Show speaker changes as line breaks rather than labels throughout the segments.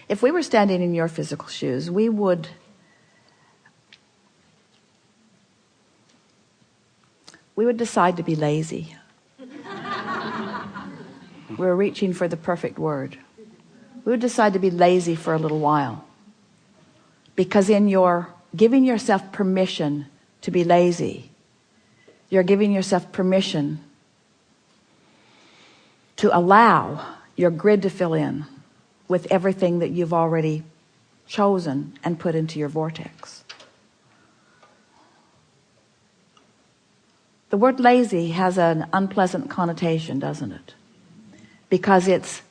If we were standing in your physical shoes, we would decide to be lazy. We're reaching for the perfect word. We would decide to be lazy for a little while. Because in your giving yourself permission to be lazy, you're giving yourself permission to allow your grid to fill in with everything that you've already chosen and put into your vortex. The word lazy has an unpleasant connotation, doesn't it? Because it's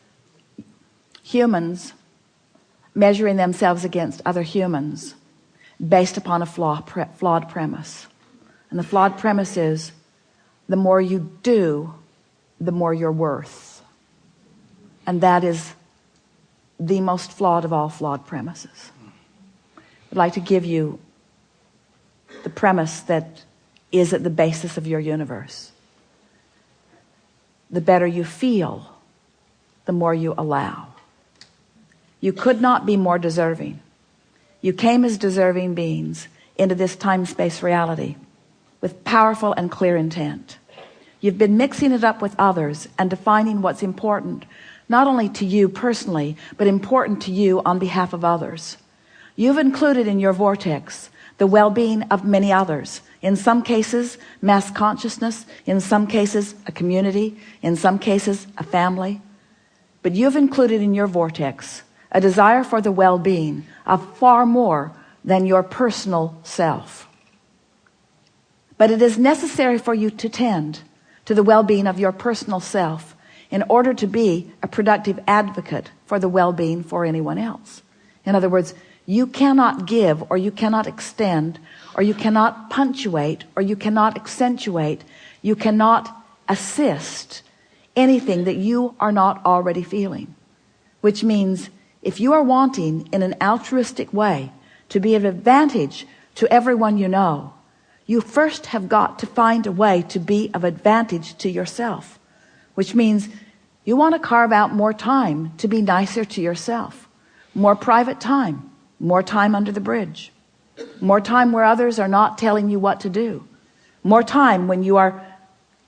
humans measuring themselves against other humans based upon a flawed premise. And the flawed premise is, the more you do, the more you're worth. And that is the most flawed of all flawed premises. I'd like to give you the premise that is at the basis of your universe. The better you feel, the more you allow. You could not be more deserving. You came as deserving beings into this time-space reality with powerful and clear intent. You've been mixing it up with others and defining what's important, not only to you personally, but important to you on behalf of others. You've included in your vortex the well-being of many others. In some cases, mass consciousness. In some cases, a community. In some cases, a family. But you've included in your vortex a desire for the well-being of far more than your personal self. But it is necessary for you to tend to the well-being of your personal self in order to be a productive advocate for the well-being for anyone else. In other words, you cannot give, or you cannot extend, or you cannot punctuate, or you cannot accentuate, you cannot assist anything that you are not already feeling. Which means, if you are wanting in an altruistic way to be of advantage to everyone you know, you first have got to find a way to be of advantage to yourself. Which means you want to carve out more time to be nicer to yourself. More private time. More time under the bridge. More time where others are not telling you what to do. More time when you are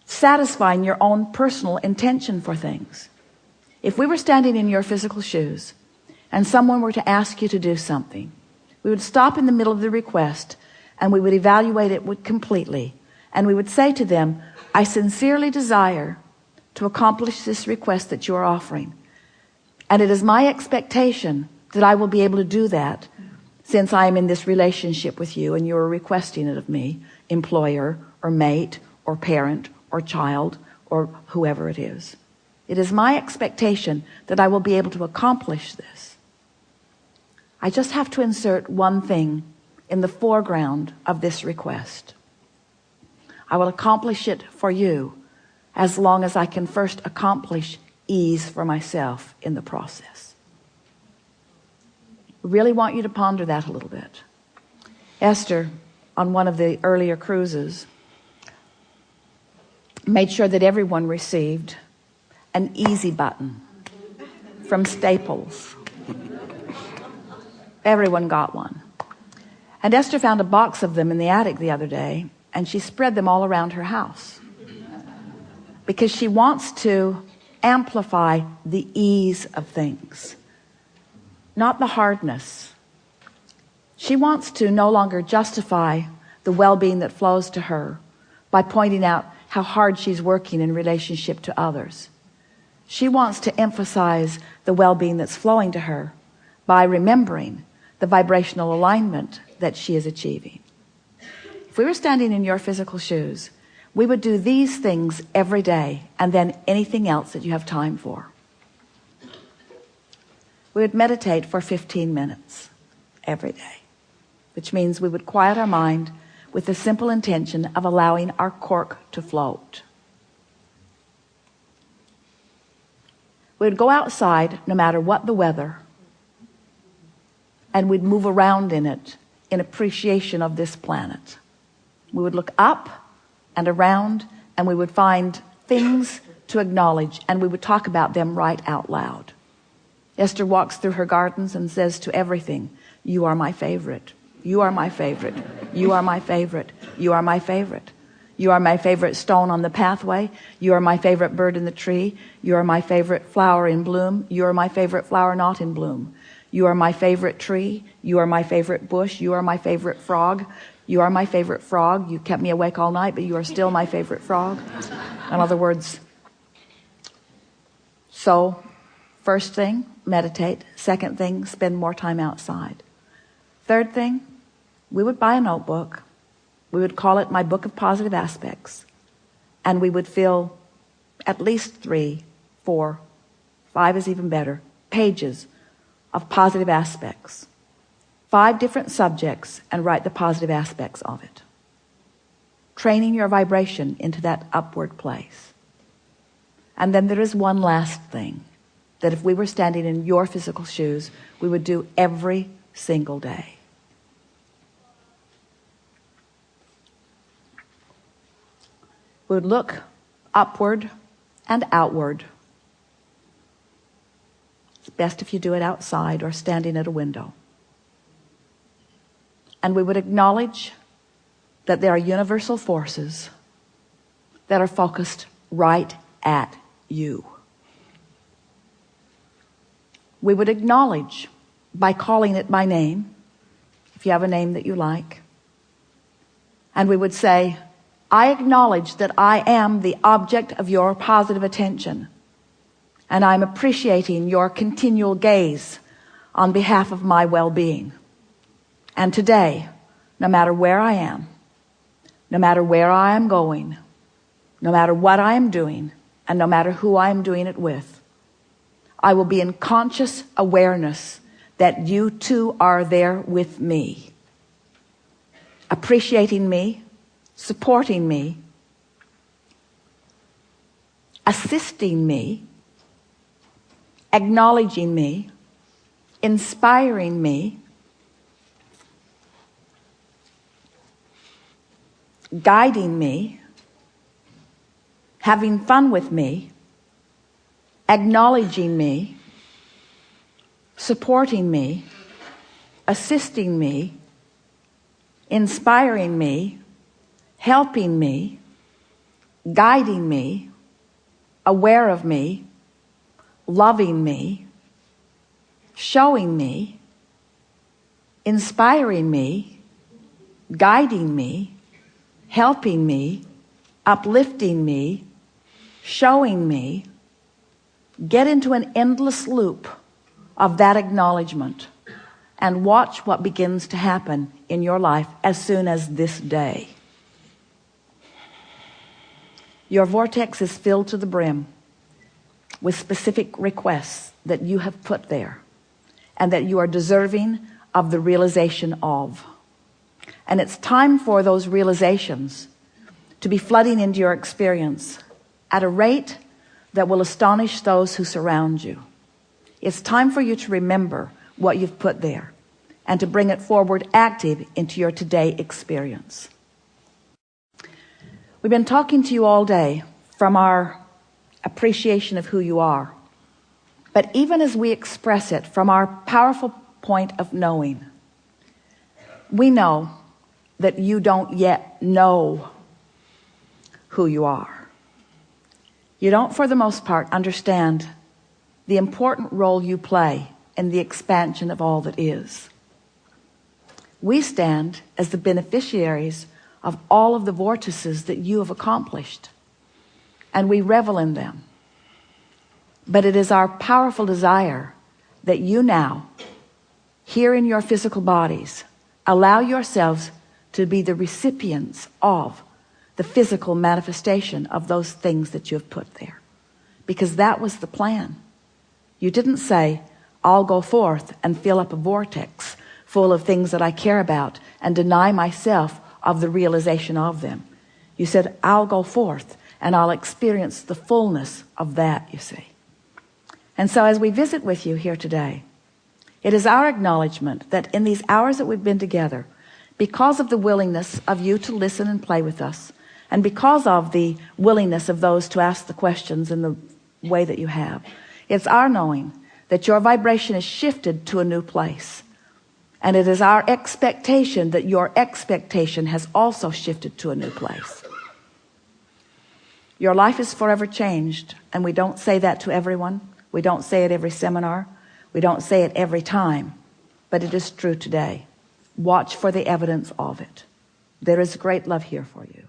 satisfying your own personal intention for things. If we were standing in your physical shoes and someone were to ask you to do something, we would stop in the middle of the request and we would evaluate it completely. And we would say to them, I sincerely desire to accomplish this request that you are offering. And it is my expectation that I will be able to do that since I am in this relationship with you and you are requesting it of me, employer or mate or parent or child or whoever it is. It is my expectation that I will be able to accomplish this. I just have to insert one thing in the foreground of this request. I will accomplish it for you as long as I can first accomplish ease for myself in the process. I really want you to ponder that a little bit. Esther, on one of the earlier cruises, made sure that everyone received an easy button from Staples. Everyone got one. And Esther found a box of them in the attic the other day, and she spread them all around her house because she wants to amplify the ease of things, not the hardness. She wants to no longer justify the well-being that flows to her by pointing out how hard she's working in relationship to others. She wants to emphasize the well-being that's flowing to her by remembering the vibrational alignment that she is achieving. If we were standing in your physical shoes, we would do these things every day and then anything else that you have time for. We would meditate for 15 minutes every day, which means we would quiet our mind with the simple intention of allowing our cork to float. We would go outside no matter what the weather, and we'd move around in it in appreciation of this planet. We would look up and around, and we would find things to acknowledge, and we would talk about them right out loud. Esther walks through her gardens and says to everything, you are my favorite. You are my favorite. You are my favorite. You are my favorite. You are my favorite stone on the pathway. You are my favorite bird in the tree. You are my favorite flower in bloom. You are my favorite flower not in bloom. You are my favorite tree. You are my favorite bush. You are my favorite frog. You are my favorite frog. You kept me awake all night, but you are still my favorite frog. In other words, so first thing, meditate. Second thing, spend more time outside. Third thing, we would buy a notebook. We would call it My Book of Positive Aspects. And we would fill at least 3, 4, 5 is even better, pages of positive aspects. 5 different subjects, and write the positive aspects of it. Training your vibration into that upward place. And then there is one last thing that if we were standing in your physical shoes, we would do every single day. We would look upward and outward. It's best if you do it outside or standing at a window. And we would acknowledge that there are universal forces that are focused right at you. We would acknowledge by calling it by name, if you have a name that you like. And we would say, I acknowledge that I am the object of your positive attention, and I'm appreciating your continual gaze on behalf of my well-being. And today, no matter where I am, no matter where I am going, no matter what I am doing, and no matter who I am doing it with, I will be in conscious awareness that you too are there with me, appreciating me, supporting me, assisting me, acknowledging me, inspiring me, guiding me, having fun with me, acknowledging me, supporting me, assisting me, inspiring me, helping me, guiding me, aware of me, loving me, showing me, inspiring me, guiding me, helping me, uplifting me, showing me. Get into an endless loop of that acknowledgement and watch what begins to happen in your life as soon as this day. Your vortex is filled to the brim with specific requests that you have put there and that you are deserving of the realization of. And it's time for those realizations to be flooding into your experience at a rate that will astonish those who surround you. It's time for you to remember what you've put there and to bring it forward active into your today experience. We've been talking to you all day from our appreciation of who you are. But even as we express it from our powerful point of knowing, we know that you don't yet know who you are. You don't, for the most part, understand the important role you play in the expansion of all that is. We stand as the beneficiaries of all of the vortices that you have accomplished, and we revel in them. But it is our powerful desire that you now, here in your physical bodies, allow yourselves to be the recipients of the physical manifestation of those things that you have put there. Because that was the plan. You didn't say, I'll go forth and fill up a vortex full of things that I care about and deny myself of the realization of them. You said, I'll go forth and I'll experience the fullness of that, you see. And so as we visit with you here today, it is our acknowledgement that in these hours that we've been together, because of the willingness of you to listen and play with us, and because of the willingness of those to ask the questions in the way that you have, it's our knowing that your vibration is shifted to a new place. And it is our expectation that your expectation has also shifted to a new place. Your life is forever changed, and we don't say that to everyone. We don't say it every seminar. We don't say it every time, but it is true today. Watch for the evidence of it. There is great love here for you.